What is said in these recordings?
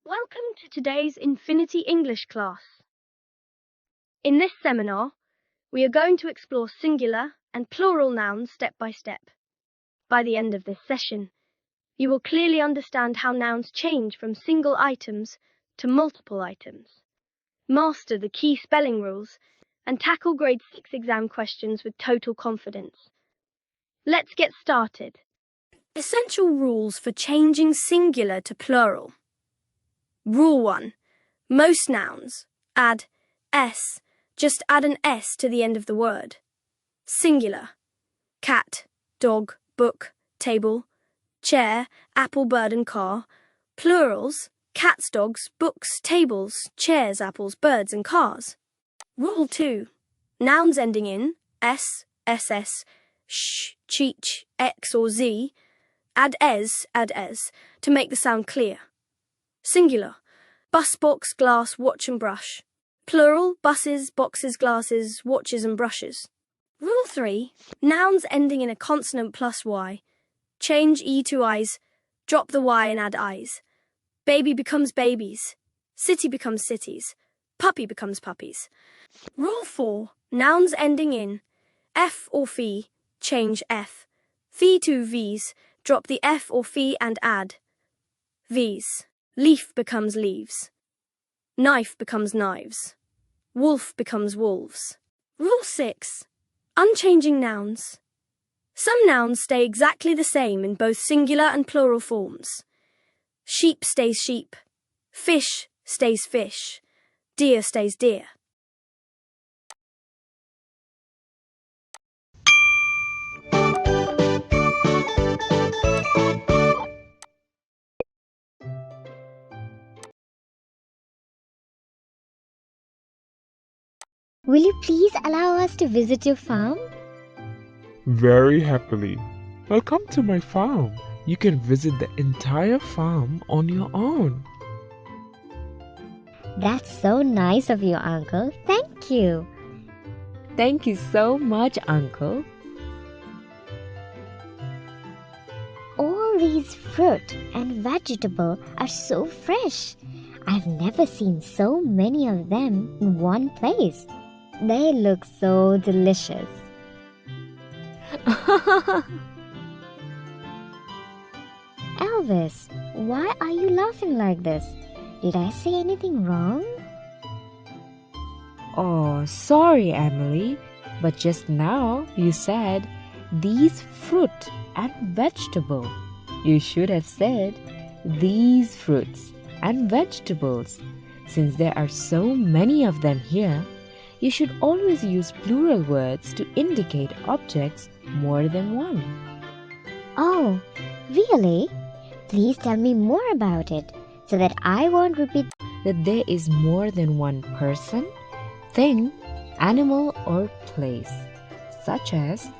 Welcome to today's Infinity English class. In this seminar, we are going to explore singular and plural nouns step by step. By the end of this session, you will clearly understand how nouns change from single items to multiple items, master the key spelling rules, and tackle grade 6 exam questions with total confidence. Let's get started. Essential rules for changing singular to plural. Rule 1. Most nouns, add s, just add an s to the end of the word. Singular, cat, dog, book, table, chair, apple, bird and car. Plurals, cats, dogs, books, tables, chairs, apples, birds and cars. Rule 2. Nouns ending in s, ss, sh, cheech, x or z, add es to make the sound clear. Singular, bus, box, glass, watch and brush. Plural, buses, boxes, glasses, watches and brushes. Rule 3. Nouns ending in a consonant plus y. Change e to i's, drop the y and add i's. Baby becomes babies. City becomes cities. Puppy becomes puppies. Rule 4. Nouns ending in f or fee, change f. Fee to v's, drop the f or fee and add v's. Leaf becomes leaves. Knife becomes knives. Wolf becomes wolves. Rule 6. Unchanging nouns. Some nouns stay exactly the same in both singular and plural forms. Sheep stays sheep. Fish stays fish. Deer stays deer. Will you please allow us to visit your farm? Very happily. Welcome to my farm. You can visit the entire farm on your own. That's so nice of you, Uncle. Thank you. Thank you so much, Uncle. All these fruit and vegetable are so fresh. I've never seen so many of them in one place. They look so delicious. Elvis, why are you laughing like this? Did I say anything wrong? Oh, sorry, Emily, but just now you said these fruit and vegetable. You should have said these fruits and vegetables. Since there are so many of them here, you should always use plural words to indicate objects more than one. Oh, really? Please tell me more about it so that I won't repeat. That there is more than one person, thing, animal or place, such as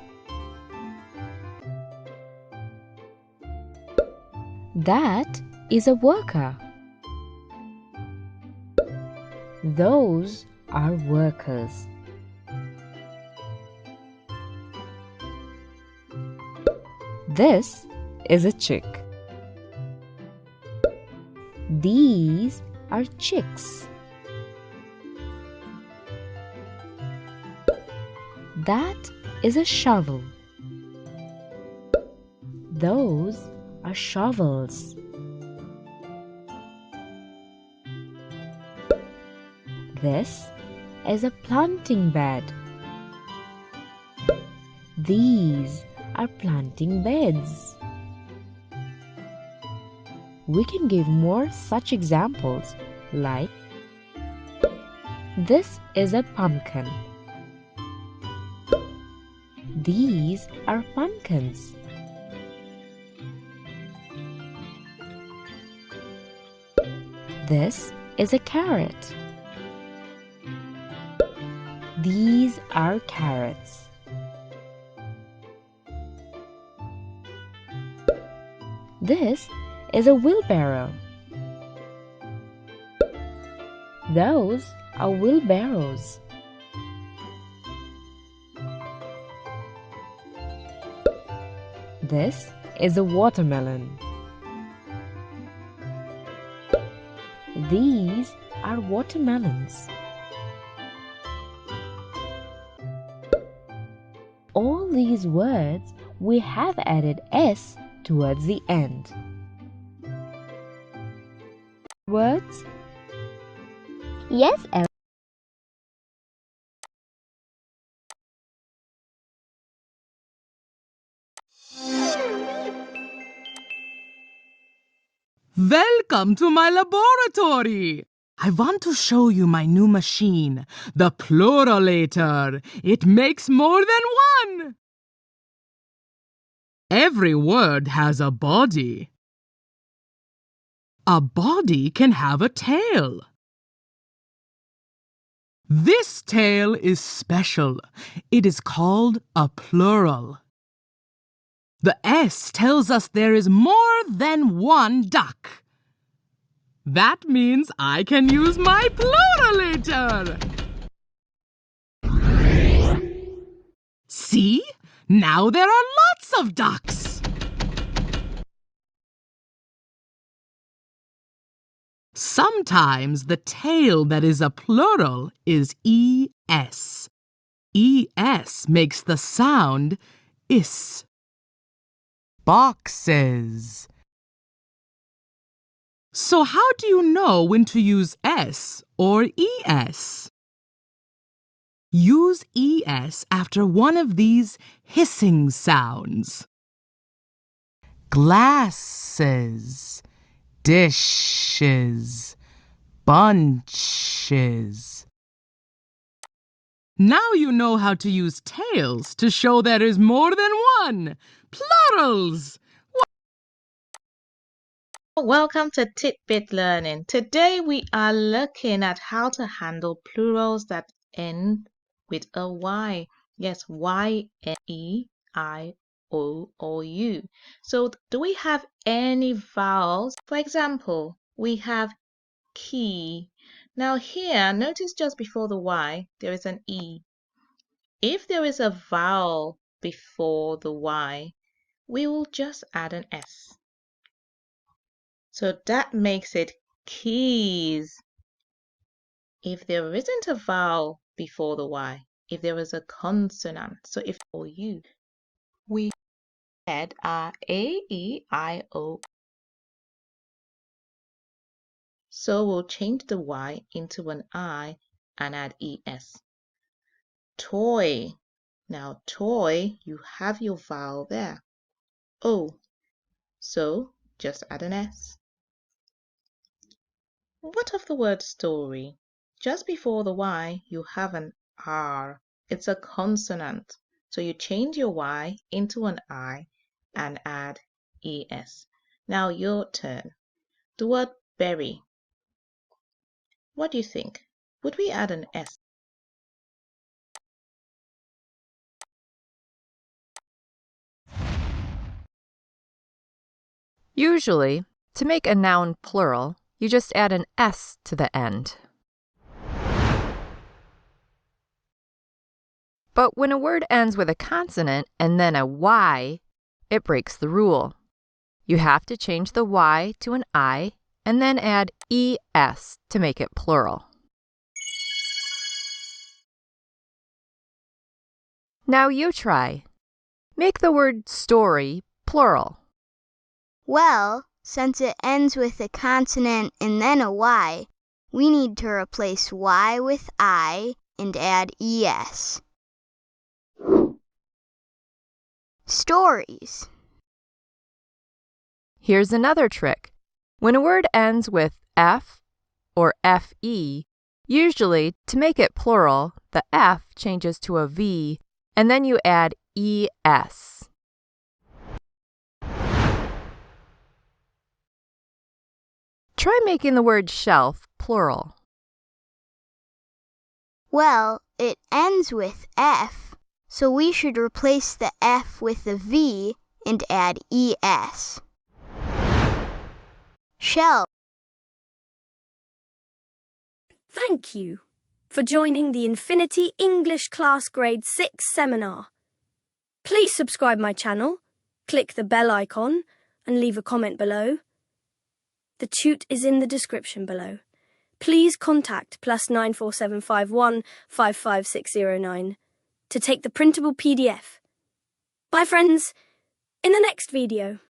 that is a worker. Those are workers. This is a chick. These are chicks. That is a shovel. Those are shovels. This is a planting bed. These are planting beds. We can give more such examples like this is a pumpkin. These are pumpkins. This is a carrot. These are carrots. This is a wheelbarrow. Those are wheelbarrows. This is a watermelon. These are watermelons. All these words we have added s towards the end. Words? Yes, Emily. Welcome to my laboratory. I want to show you my new machine, the Pluralator. It makes more than one. Every word has a body. A body can have a tail. This tail is special. It is called a plural. The S tells us there is more than one duck. That means I can use my pluralator. See? Now there are lots of ducks. Sometimes the tail that is a plural is ES. ES makes the sound is. Boxes. So how do you know when to use S or ES? Use ES after one of these hissing sounds. Glasses, dishes, bunches. Now you know how to use tails to show there is more than one. Plurals! Welcome to Tidbit Learning. Today we are looking at how to handle plurals that end with a Y. Yes, Y-N-E-I-O or U. So do we have any vowels? For example, we have key. Now here, notice just before the Y, there is an E. If there is a vowel before the Y, we will just add an S. So that makes it keys. If there isn't a vowel before the Y, if there is a consonant, so if or U, we add our A, E, I, O. So we'll change the Y into an I and add ES. Toy. Now toy, you have your vowel there. O. So just add an S. What of the word story? Just before the Y, you have an R. It's a consonant. So you change your Y into an I and add ES. Now your turn. The word berry. What do you think? Would we add an S? Usually, to make a noun plural, you just add an S to the end. But when a word ends with a consonant and then a Y, it breaks the rule. You have to change the Y to an I and then add ES to make it plural. Now you try. Make the word story plural. Well, since it ends with a consonant and then a Y, we need to replace Y with I and add ES. Stories. Here's another trick. When a word ends with F or FE, usually, to make it plural, the F changes to a V, and then you add ES. Try making the word shelf plural. Well, it ends with F, so we should replace the F with a V and add ES. Shelf. Thank you for joining the Infinity English Class Grade 6 seminar. Please subscribe my channel, click the bell icon and leave a comment below. The tute is in the description below. please contact +94751 55609 to take the printable PDF. Bye friends, in the next video.